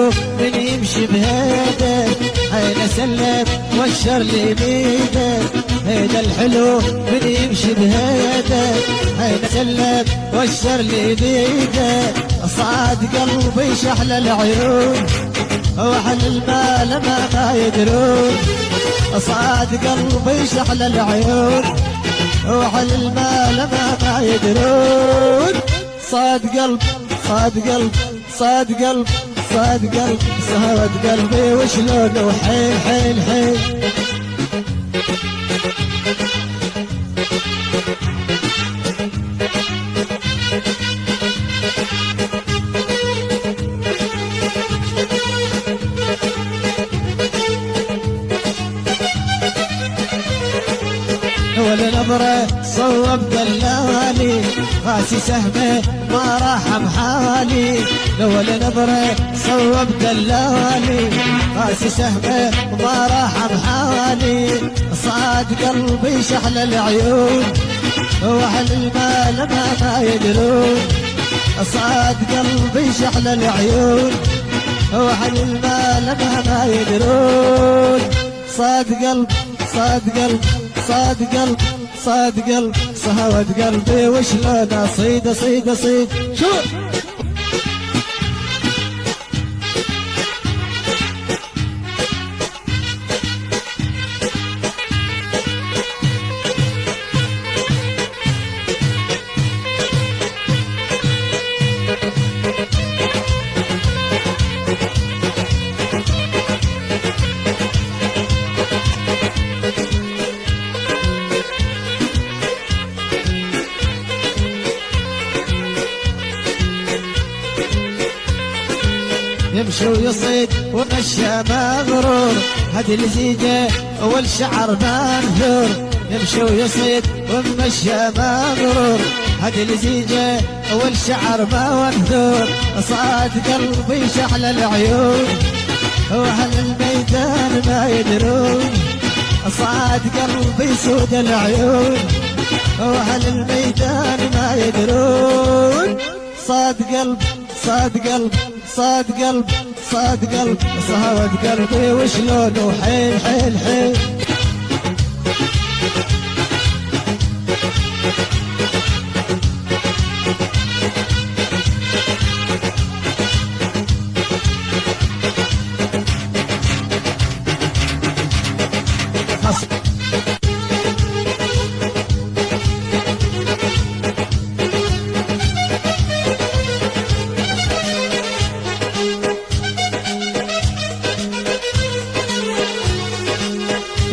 الحلو من يمشي بهيده، عينه سلم والشر لي بيده. هيدا الحلو من يمشي بهيده، عينه سلم والشر لي بيده. صعد قلبي شحل العيون واهل المال ما يدرون. صعد قلبي شحل العيون واهل المال ما يدرون. صاد قلب صاد قلب صاد قلب صاد قلب صاد قلبي وشلونه حيل حيل حيل. ولا نظرة صوب دلالي راسي سهمه ما راح بحالي. ولا نظرة صوب دلالي راسي سهمه ما راح بحالي. صعد قلبي شحل العيون واهل المال ما يدرون. صعد قلبي شحل العيون واهل المال ما يدرون. صاد قلب صاد قلب صاد قلب صاد قلب صهوت قلبي وشلون اصيد اصيد اصيد. شو يمشي ويصيد ومشى مغرور. هدي الزيجة والشعر منثور. يمشي ويصيد ومشى مغرور. هدي الزيجة والشعر منثور. صاد قلبي شحل العيون واهل الميدان ما يدرون. صاد قلبي سود العيون واهل الميدان ما يدرون. صاد قلب صاد قلب صاد قلب صاد قلب صهوت قلبي وشلونه حيل حيل حيل.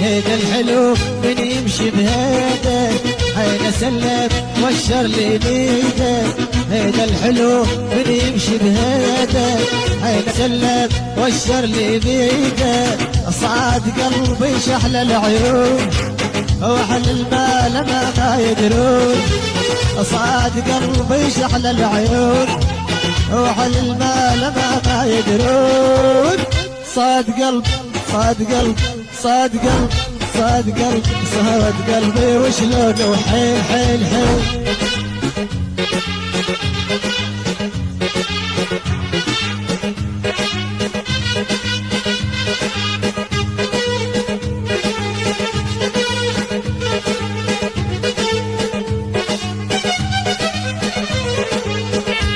هيدا الحلو من يمشي بهيده، عينه سلم والشر لي بيده. هيدا الحلو من يمشي بهيده، عينه سلم والشر لي بيده. صعد قلبي شحل العيون واهل المال ما يدرون. صعد قلبي شحل العيون واهل المال ما يدرون. صاد قلب صاد قلب صاد قلب صاد قلب صهوت قلبي وشلونه حيل حيل حيل.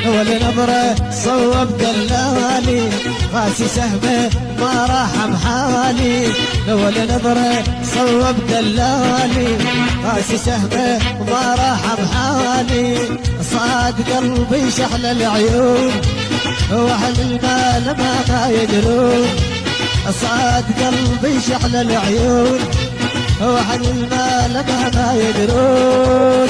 ولا نظرة صوب دلالي راسي سهمه ما راح بحالي. ولا نظرة صوب دلالي راسي سهمه ما راح بحالي. صاد قلبي شحل العيون واهل المال ما يدرون. صاد قلبي شحل العيون واهل المال ما يدرون.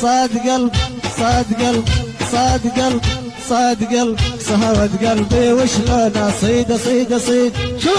صاد قلب صاد قلب صاد قلب صاد قلب صهوت قلبي وشلون اصيد اصيد اصيد. شو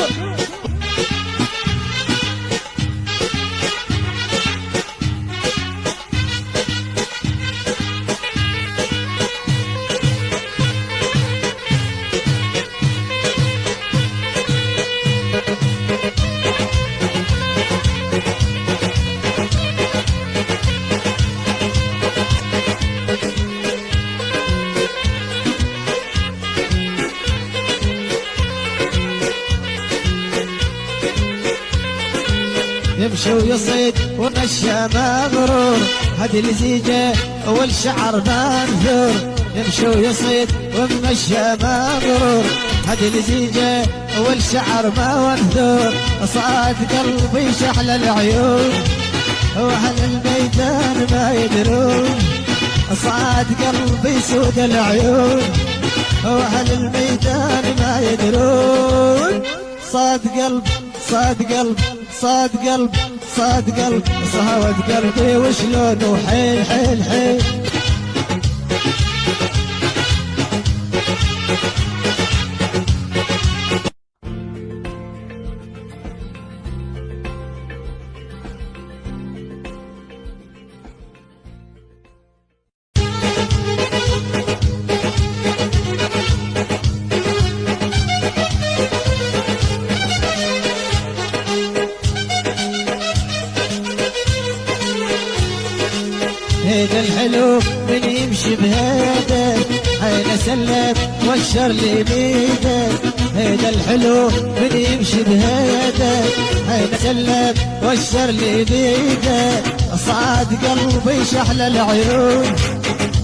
يمشي ويصيد ومشى مغرور، هدي الزيجة والشعر منثور. يمشي ويصيد ومشى مغرور، هدي الزيجة والشعر منثور. صاد قلبي شحل العيون واهل الميدان ما يدرون. صاد قلبي سود العيون واهل الميدان ما يدرون. صاد قلب صاد قلب صاد قلب صاد قلب صهوت قلبي وشلونه حيل حيل حيل. هيدا الحلو من يمشي بهيدا حين سلم والشر لي بيده. هيدا الحلو من يمشي بهيدا حين سلم والشر لي بيده. صاد قلبي شحل العيون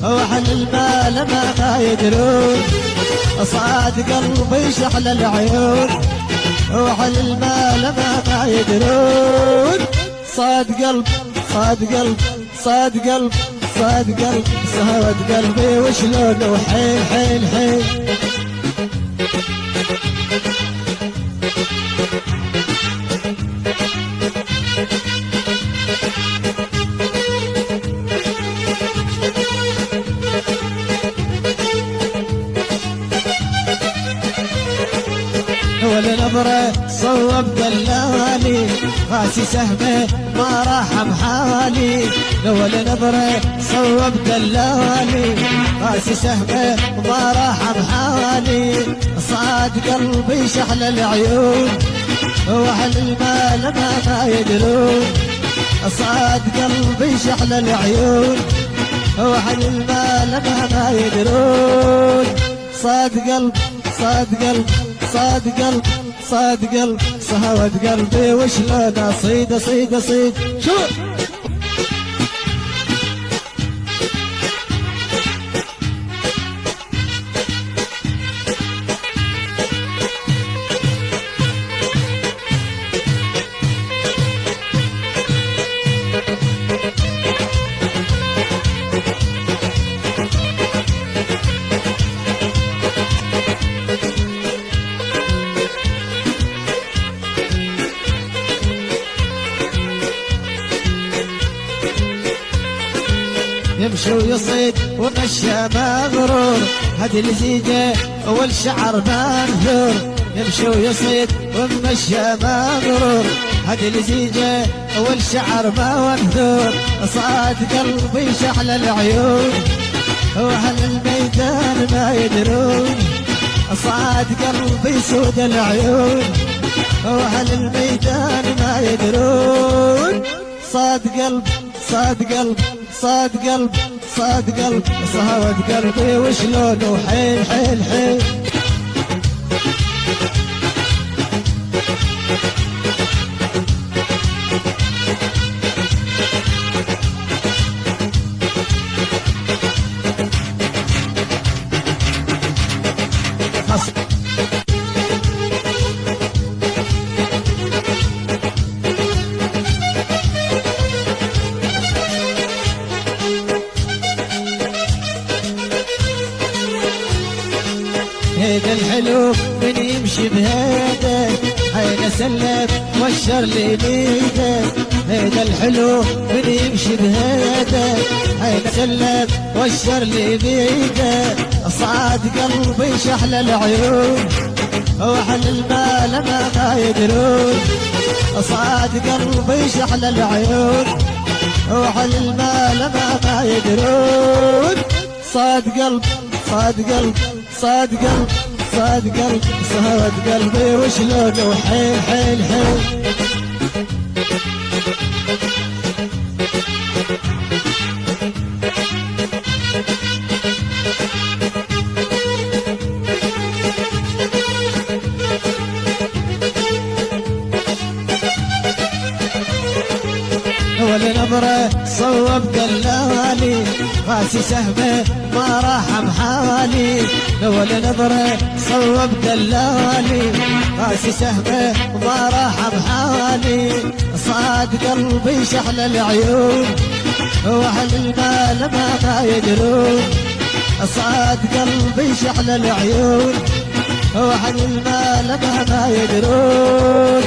واهل المال ما يدرون. صاد قلبي شحل العيون واهل المال ما يدرون. صاد قلب صاد قلب صاد قلب صاد قلب سهوت قلبي وشلونه حيل حيل حيل. ولا نظرة صوب دلالي راسي سهمه ما راح بحالي. ولا نظرة صوب دلالي راسي سهمه ما راح بحالي. صاد قلبي شحل العيون واهل المال ما يدرون. صاد قلبي شحل العيون واهل المال ما يدرون. صاد قلب صاد قلب صاد قلب صاد قلب صهوت قلبي وشلون اصيد اصيد اصيد. شو يمشي ويصيد ومشى مغرور، هدي الزيجة والشعر منثور. يمشي ويصيد ومشى مغرور، هدي الزيجة والشعر منثور. صاد قلبي شحل العيون واهل الميدان ما يدرون. صاد قلبي سود العيون واهل الميدان ما يدرون. صاد قلب صاد قلب صاد قلب صاد قلب صهوت قلبي وشلونه حيل حيل حيل. هيدا الحلو من يمشي بهيدا حين سلم والشر لي بيده. هيدا الحلو من يمشي بهيدا حين سلم والشر لي بيده. صاد قلبي شحل العيون واهل المال ما يدرون. صاد قلبي شحل العيون واهل المال ما يدرون. صاد قلب صاد قلب صاد قلب صاد قلب صهوت قلبي وشلونه حيل حيل حيل. نظرة صوب دلالي قاسي سهمه ما راح محالي ولا نظرة صوب دلالي قاسي سهمه ما راح محالي صاد قلبي شحن العيون واهل المال ما يدرون صاد قلبي شحن العيون واهل المال ما يدرون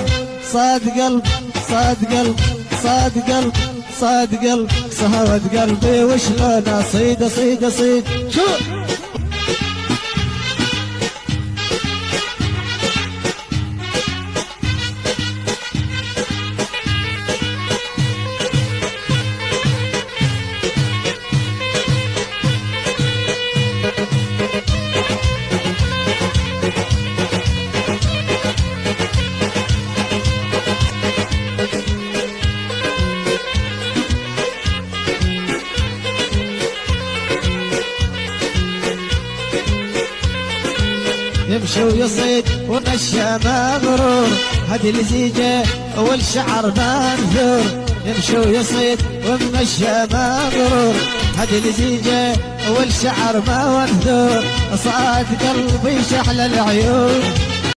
صاد قلب صاد قلب صاد قلب صاد قلب صاد قلبي وشلون اصيد اصيد اصيد شو يمشي ويصيد ومشى مغرور هدي الزيجة والشعر منثور يمشي ويصيد ومشى مغرور هدي الزيجة والشعر منثور صاد قلبي شحل العيون